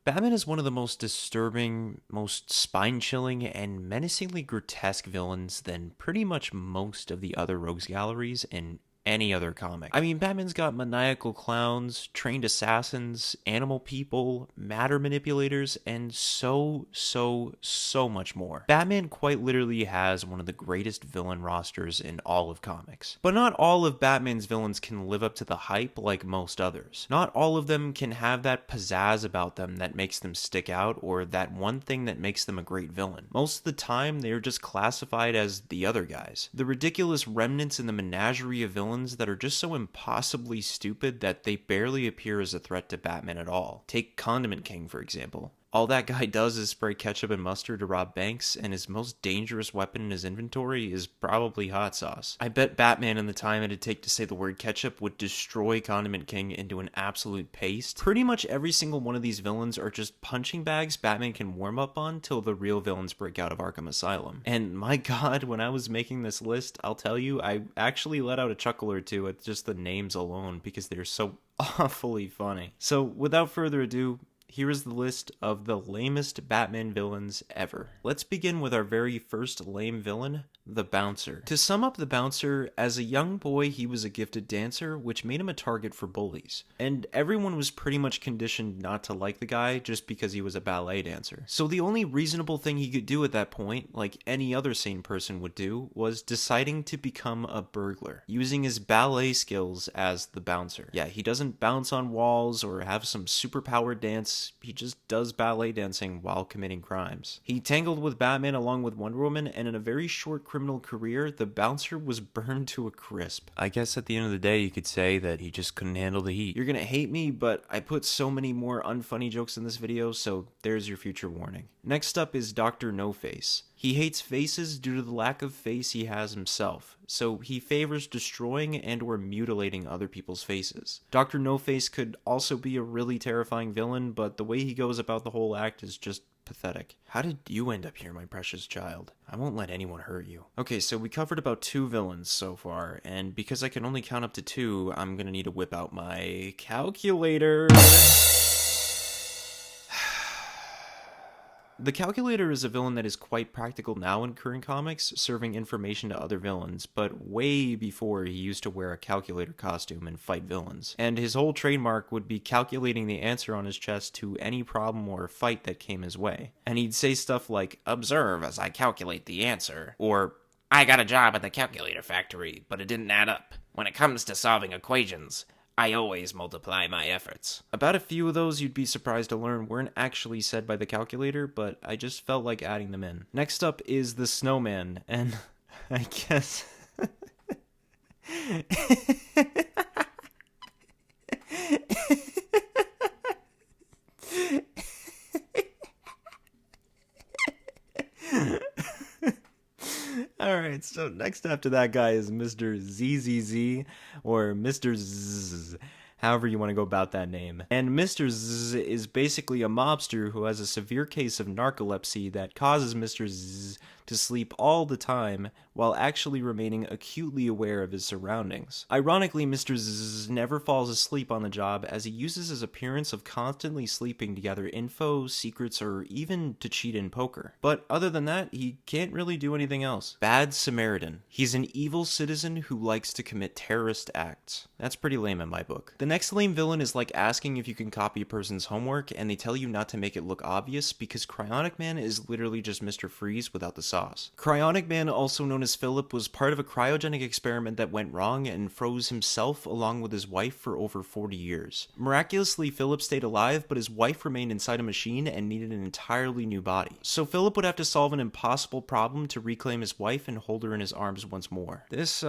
Batman is one of the most disturbing, most spine-chilling, and menacingly grotesque villains than pretty much most of the other rogues galleries in any other comic. I mean, Batman's got maniacal clowns, trained assassins, animal people, matter manipulators, and so much more. Batman quite literally has one of the greatest villain rosters in all of comics. But not all of Batman's villains can live up to the hype like most others. Not all of them can have that pizzazz about them that makes them stick out, or that one thing that makes them a great villain. Most of the time, they are just classified as the other guys. The ridiculous remnants in the menagerie of villains that are just so impossibly stupid that they barely appear as a threat to Batman at all. Take Condiment King, for example. All that guy does is spray ketchup and mustard to rob banks, and his most dangerous weapon in his inventory is probably hot sauce. I bet Batman in the time it'd take to say the word ketchup would destroy Condiment King into an absolute paste. Pretty much every single one of these villains are just punching bags Batman can warm up on till the real villains break out of Arkham Asylum. And my god, when I was making this list, I'll tell you, I actually let out a chuckle or two at just the names alone because they're so awfully funny. So without further ado, here is the list of the lamest Batman villains ever. Let's begin with our very first lame villain, the Bouncer. To sum up the Bouncer, as a young boy he was a gifted dancer, which made him a target for bullies. And everyone was pretty much conditioned not to like the guy just because he was a ballet dancer. So the only reasonable thing he could do at that point, like any other sane person would do, was deciding to become a burglar, using his ballet skills as the Bouncer. Yeah, he doesn't bounce on walls or have some superpowered dance, he just does ballet dancing while committing crimes. He tangled with Batman along with Wonder Woman, and in a very short criminal career, the Bouncer was burned to a crisp. I guess at the end of the day, you could say that he just couldn't handle the heat. You're gonna hate me, but I put so many more unfunny jokes in this video, so there's your future warning. Next up is Dr. No-Face. He hates faces due to the lack of face he has himself, so he favors destroying and or mutilating other people's faces. Dr. No-Face could also be a really terrifying villain, but the way he goes about the whole act is just pathetic. How did you end up here, my precious child? I won't let anyone hurt you. Okay, so we covered about 2 villains so far, and because I can only count up to 2, I'm gonna need to whip out my calculator. The Calculator is a villain that is quite practical now in current comics, serving information to other villains, but way before he used to wear a calculator costume and fight villains. And his whole trademark would be calculating the answer on his chest to any problem or fight that came his way. And he'd say stuff like, "Observe as I calculate the answer," or "I got a job at the calculator factory, but it didn't add up. When it comes to solving equations, I always multiply my efforts." About a few of those you'd be surprised to learn weren't actually said by the Calculator, but I just felt like adding them in. Next up is the Snowman, and I guess... Alright, so next after that guy is Mr. ZZZ, or Mr. Zzz, however you want to go about that name. And Mr. Zzz is basically a mobster who has a severe case of narcolepsy that causes Mr. Zzz to sleep all the time while actually remaining acutely aware of his surroundings. Ironically, Mr. Zzz never falls asleep on the job as he uses his appearance of constantly sleeping to gather info, secrets, or even to cheat in poker. But other than that, he can't really do anything else. Bad Samaritan. He's an evil citizen who likes to commit terrorist acts. That's pretty lame in my book. The next lame villain is like asking if you can copy a person's homework and they tell you not to make it look obvious because Cryonic Man is literally just Mr. Freeze without the sauce. Cryonic Man, also known as Philip, was part of a cryogenic experiment that went wrong and froze himself along with his wife for over 40 years. Miraculously, Philip stayed alive, but his wife remained inside a machine and needed an entirely new body. So Philip would have to solve an impossible problem to reclaim his wife and hold her in his arms once more. This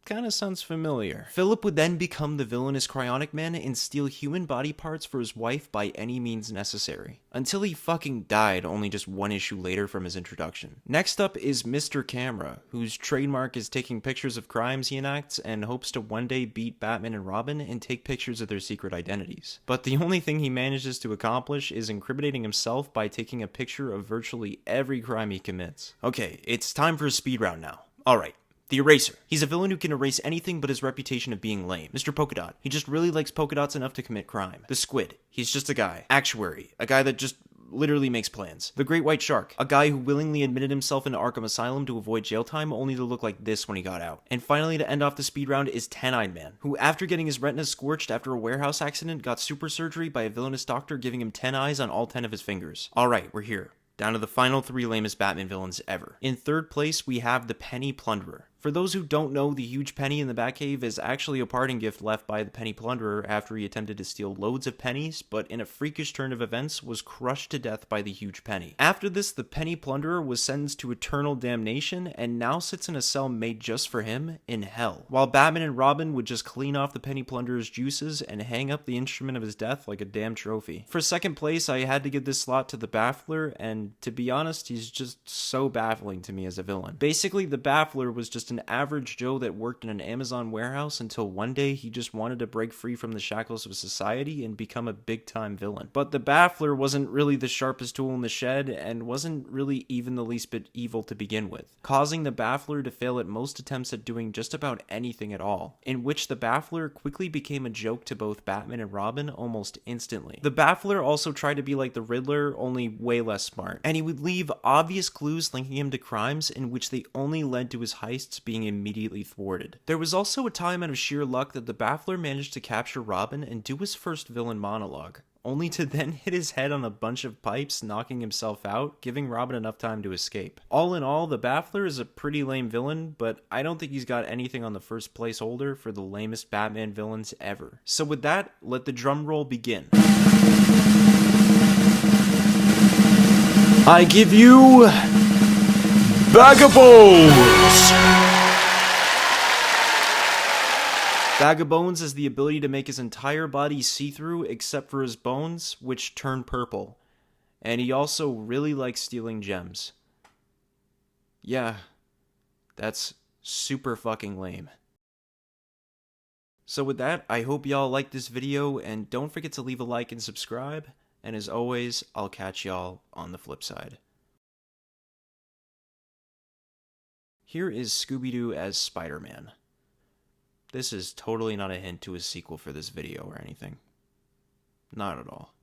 kind of sounds familiar. Philip would then become the villainous Cryonic Man and steal human body parts for his wife by any means necessary. Until he fucking died only just 1 issue later from his introduction. Next up is Mr. Camera, whose trademark is taking pictures of crimes he enacts and hopes to one day beat Batman and Robin and take pictures of their secret identities. But the only thing he manages to accomplish is incriminating himself by taking a picture of virtually every crime he commits. Okay, it's time for a speed round now. Alright. The Eraser. He's a villain who can erase anything but his reputation of being lame. Mr. Polka Dot. He just really likes polka dots enough to commit crime. The Squid. He's just a guy. Actuary. A guy that just literally makes plans. The Great White Shark. A guy who willingly admitted himself into Arkham Asylum to avoid jail time, only to look like this when he got out. And finally, to end off the speed round, is Ten-Eyed Man, who after getting his retinas scorched after a warehouse accident, got super surgery by a villainous doctor giving him 10 eyes on all 10 of his fingers. Alright, we're here. Down to the final 3 lamest Batman villains ever. In third place, we have the Penny Plunderer. For those who don't know, the huge penny in the Batcave is actually a parting gift left by the Penny Plunderer after he attempted to steal loads of pennies, but in a freakish turn of events was crushed to death by the huge penny. After this, the Penny Plunderer was sentenced to eternal damnation and now sits in a cell made just for him in hell, while Batman and Robin would just clean off the Penny Plunderer's juices and hang up the instrument of his death like a damn trophy. For second place, I had to give this slot to the Baffler, and to be honest, he's just so baffling to me as a villain. Basically, the Baffler was just an average Joe that worked in an Amazon warehouse until one day he just wanted to break free from the shackles of society and become a big-time villain. But the Baffler wasn't really the sharpest tool in the shed and wasn't really even the least bit evil to begin with, causing the Baffler to fail at most attempts at doing just about anything at all, in which the Baffler quickly became a joke to both Batman and Robin almost instantly. The Baffler also tried to be like the Riddler, only way less smart, and he would leave obvious clues linking him to crimes in which they only led to his heists being immediately thwarted. There was also a time out of sheer luck that the Baffler managed to capture Robin and do his first villain monologue, only to then hit his head on a bunch of pipes, knocking himself out, giving Robin enough time to escape. All in all, the Baffler is a pretty lame villain, but I don't think he's got anything on the first place holder for the lamest Batman villains ever. So with that, let the drum roll begin. I give you Vagabonds! Vagabonds has the ability to make his entire body see-through except for his bones, which turn purple. And he also really likes stealing gems. Yeah, that's super fucking lame. So with that, I hope y'all liked this video, and don't forget to leave a like and subscribe. And as always, I'll catch y'all on the flip side. Here is Scooby-Doo as Spider-Man. This is totally not a hint to a sequel for this video or anything. Not at all.